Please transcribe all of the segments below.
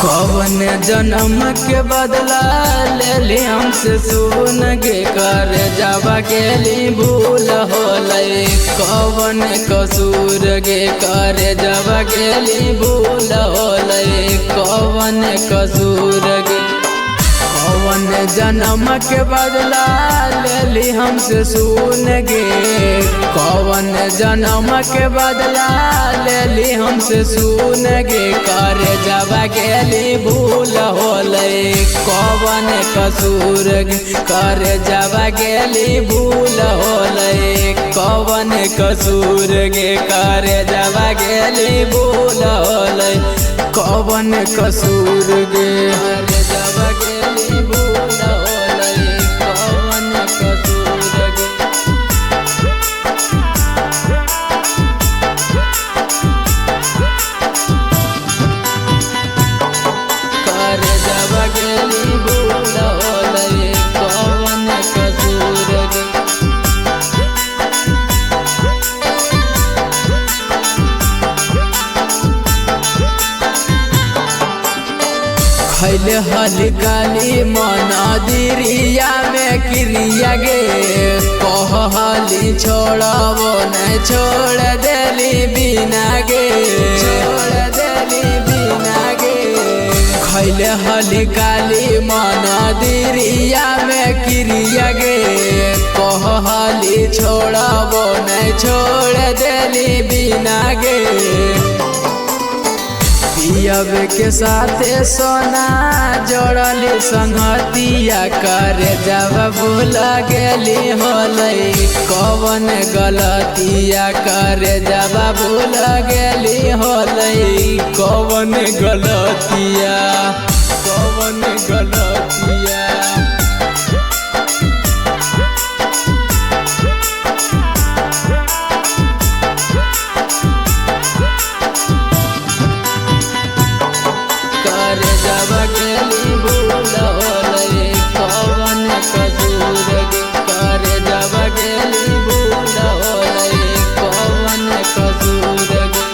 कौन जन्म के बदला ले ली हमसे सुन गे कर जावा गेली भूल होलै। कौन कसूर गे कर जावा गेली भूल होलै। कौन कसूर गे कौन जन्म के बदला ले ली हमसे सुन गे। कौन जन्म के बदला ले ली हमसे सुन गे कर जावा गेली भूल होलै। कौन कसूर गे कर जावा गेली भूल होलै। कौन कसूर गे कर जावा गेली भूल होलै। कौन कसूर गे कर जावा गेली भूल होलै। कौन कसूर गे कर जावा गेली भूल होलै। कौन कसूर गे खैले हली गाली मनदिरिया में क्रिया गे। कहली छोड़बो नहीं छोड़ देली बिना गे। छोड़ देली बिना गे खैले हली गाली मनदिरिया में क्रिया गे। कहली छोड़बो नहीं छोड़ देली बिना गे। पियब के साथे सोना जोड़ली संगतिया कर जावा भूल गेली होलै। कौन गलतिया कर जावा भूल गेली होलै। कौन गलतिया कौन गलतिया कर जावा गेली भूल होलै। कौन कसूर गे कर जावा गेली भूल होलै। कौन कसूर गे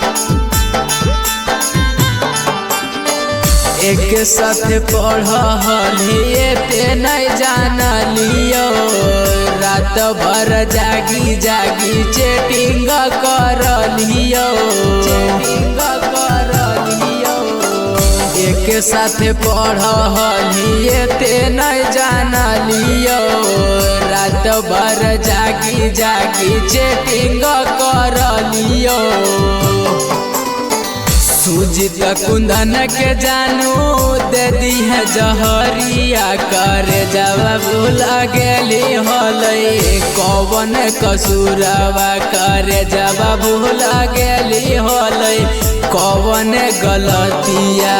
एक साथ पढ़लिए ते नहीं जानलियो। रात भर जागी जागी चेटिंग करलियो। चेटिंग करलियो एक साथ पढ़लिए ते नहीं जानलियो। रात भर जागी जागी चेटिंग करलियो। सुजित कुंदन के जानू दे दी है जहरिया कर जावा भूल गेली होलै। कौन कसूरवा कर जावा भूल गेली होलै। कौन गलतिया